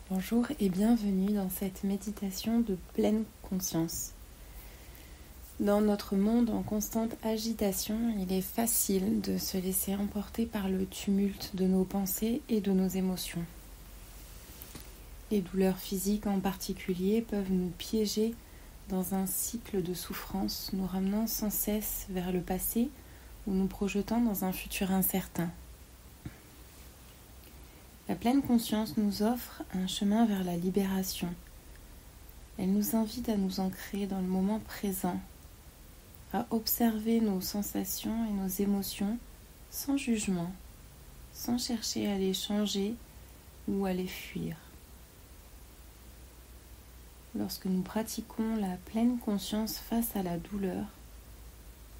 Bonjour et bienvenue dans cette méditation de pleine conscience. Dans notre monde en constante agitation, il est facile de se laisser emporter par le tumulte de nos pensées et de nos émotions. Les douleurs physiques en particulier peuvent nous piéger dans un cycle de souffrance, nous ramenant sans cesse vers le passé ou nous projetant dans un futur incertain. La pleine conscience nous offre un chemin vers la libération. Elle nous invite à nous ancrer dans le moment présent, à observer nos sensations et nos émotions sans jugement, sans chercher à les changer ou à les fuir. Lorsque nous pratiquons la pleine conscience face à la douleur,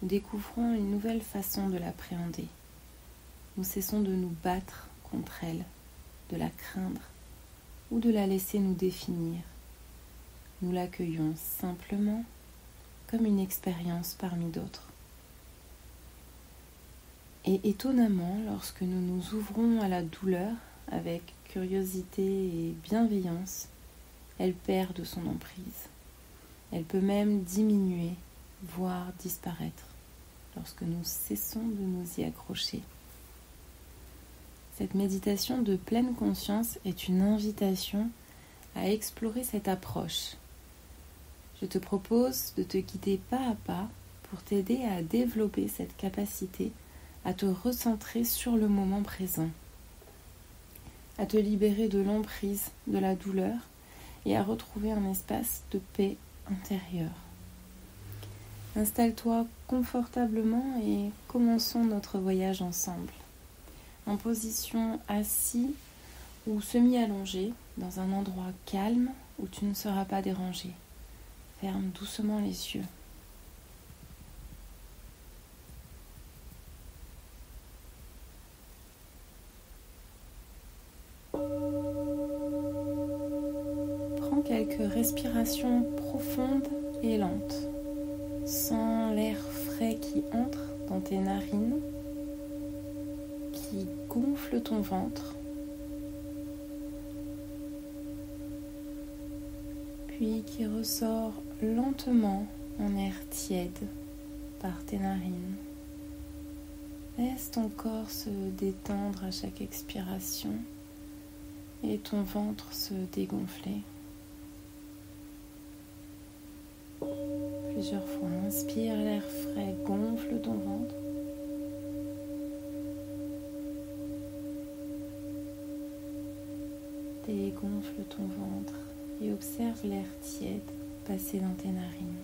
nous découvrons une nouvelle façon de l'appréhender. Nous cessons de nous battre contre elle, de la craindre ou de la laisser nous définir. Nous l'accueillons simplement comme une expérience parmi d'autres. Et étonnamment, lorsque nous nous ouvrons à la douleur avec curiosité et bienveillance, elle perd de son emprise. Elle peut même diminuer, voire disparaître, lorsque nous cessons de nous y accrocher. Cette méditation de pleine conscience est une invitation à explorer cette approche. Je te propose de te guider pas à pas pour t'aider à développer cette capacité à te recentrer sur le moment présent, à te libérer de l'emprise de la douleur et à retrouver un espace de paix intérieure. Installe-toi confortablement et commençons notre voyage ensemble. En position assis ou semi-allongé, dans un endroit calme où tu ne seras pas dérangé. Ferme doucement les yeux. Prends quelques respirations profondes et lentes. Sens l'air frais qui entre dans tes narines, qui gonfle ton ventre, puis qui ressort lentement en air tiède par tes narines. Laisse ton corps se détendre à chaque expiration et ton ventre se dégonfler. Plusieurs fois, inspire, l'air frais gonfle ton ventre. Dégonfle ton ventre et observe l'air tiède passer dans tes narines.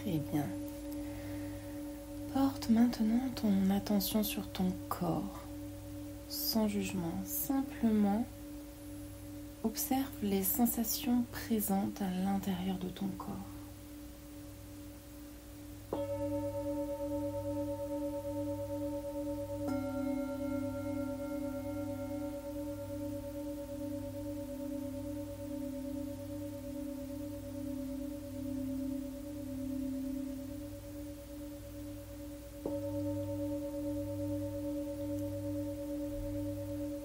Très bien. Porte maintenant ton attention sur ton corps, sans jugement. Simplement, observe les sensations présentes à l'intérieur de ton corps.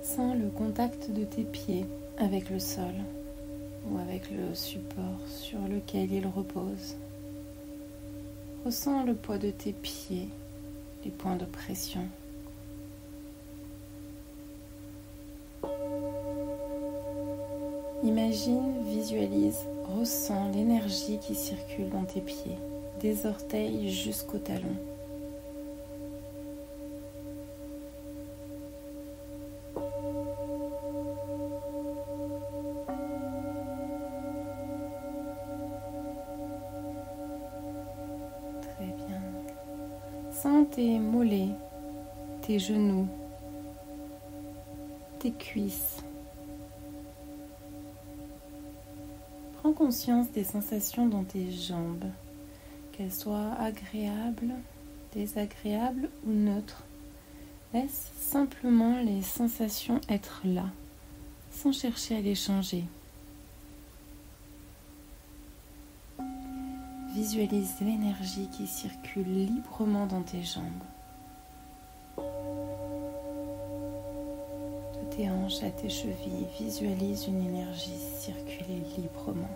Sens le contact de tes pieds avec le sol ou avec le support sur lequel ils reposent. Ressens le poids de tes pieds, les points de pression. Imagine, visualise, ressens l'énergie qui circule dans tes pieds, des orteils jusqu'aux talons. Sens tes mollets, tes genoux, tes cuisses. Prends conscience des sensations dans tes jambes, qu'elles soient agréables, désagréables ou neutres. Laisse simplement les sensations être là, sans chercher à les changer. Visualise l'énergie qui circule librement dans tes jambes. De tes hanches à tes chevilles, visualise une énergie circuler librement.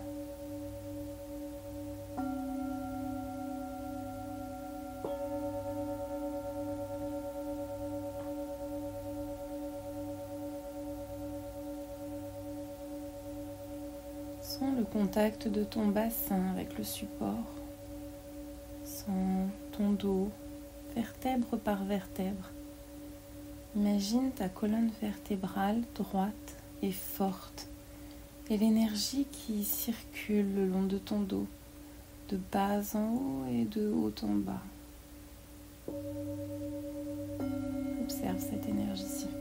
Sens le contact de ton bassin avec le support. Sens ton dos, vertèbre par vertèbre. Imagine ta colonne vertébrale droite et forte et l'énergie qui circule le long de ton dos, de bas en haut et de haut en bas. Observe cette énergie circuler.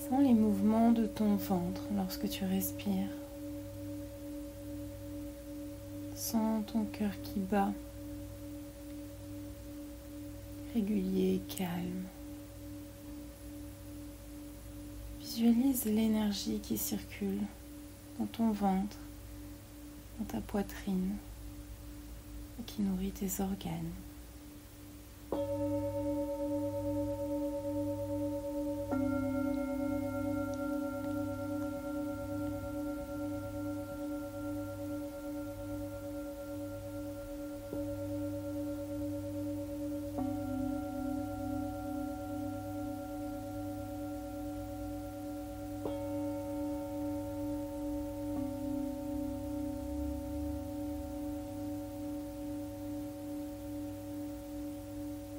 Sens les mouvements de ton ventre lorsque tu respires. Sens ton cœur qui bat, régulier, calme. Visualise l'énergie qui circule dans ton ventre, dans ta poitrine et qui nourrit tes organes.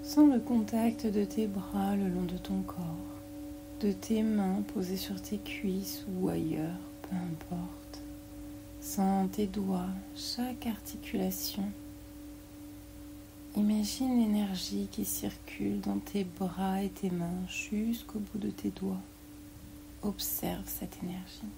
Sens le contact de tes bras le long de ton corps, de tes mains posées sur tes cuisses ou ailleurs, peu importe. Sens tes doigts, chaque articulation. Imagine l'énergie qui circule dans tes bras et tes mains jusqu'au bout de tes doigts. Observe cette énergie.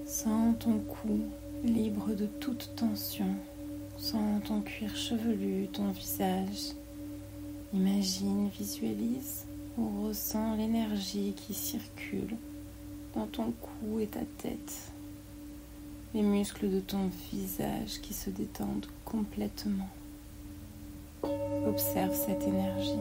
Sens ton cou libre de toute tension. Sens ton cuir chevelu, ton visage. Imagine, visualise ou ressens l'énergie qui circule dans ton cou et ta tête. Les muscles de ton visage qui se détendent complètement. Observe cette énergie.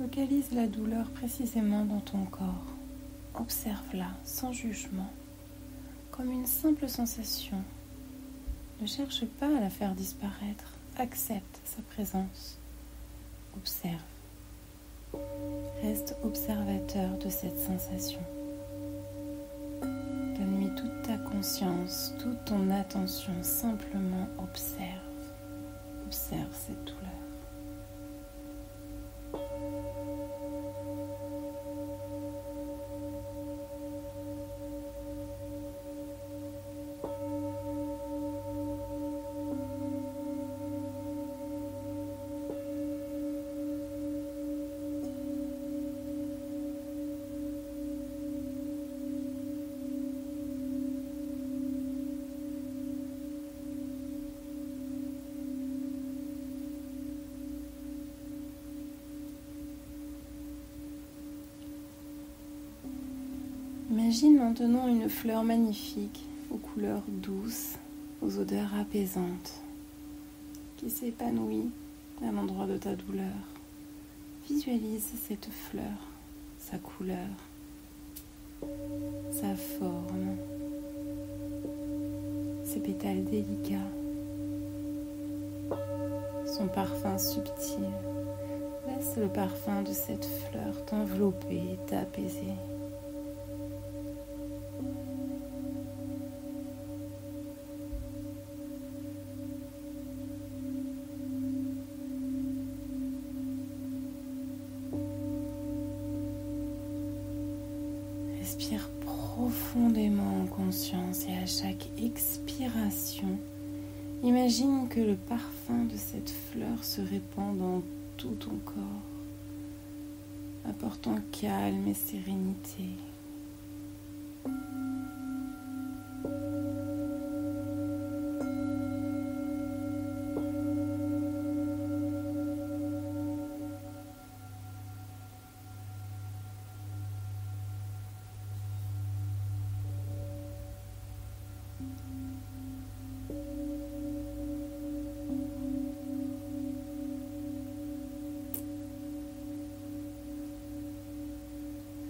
Localise la douleur précisément dans ton corps. Observe-la sans jugement, comme une simple sensation. Ne cherche pas à la faire disparaître. Accepte sa présence. Observe. Reste observateur de cette sensation. Donne-lui toute ta conscience, toute ton attention. Simplement observe. Observe cette douleur. Imagine maintenant une fleur magnifique, aux couleurs douces, aux odeurs apaisantes, qui s'épanouit à l'endroit de ta douleur. Visualise cette fleur, sa couleur, sa forme, ses pétales délicats, son parfum subtil. Laisse le parfum de cette fleur t'envelopper et t'apaiser. Respire profondément en conscience et à chaque expiration, imagine que le parfum de cette fleur se répand dans tout ton corps, apportant calme et sérénité.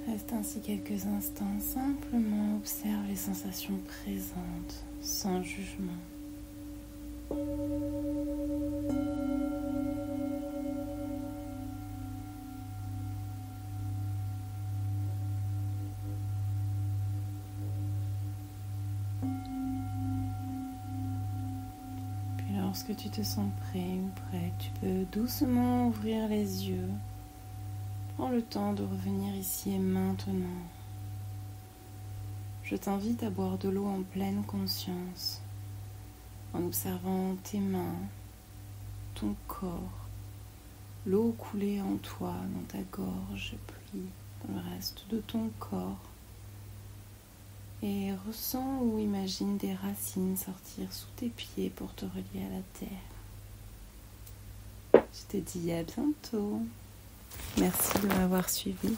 Reste ainsi quelques instants, simplement observe les sensations présentes, sans jugement. Puis lorsque tu te sens prêt ou prête, tu peux doucement ouvrir les yeux. Prends le temps de revenir ici et maintenant. Je t'invite à boire de l'eau en pleine conscience, en observant tes mains, ton corps, l'eau couler en toi, dans ta gorge, puis dans le reste de ton corps. Et ressens ou imagine des racines sortir sous tes pieds pour te relier à la terre. Je te dis à bientôt. Merci de m'avoir suivi.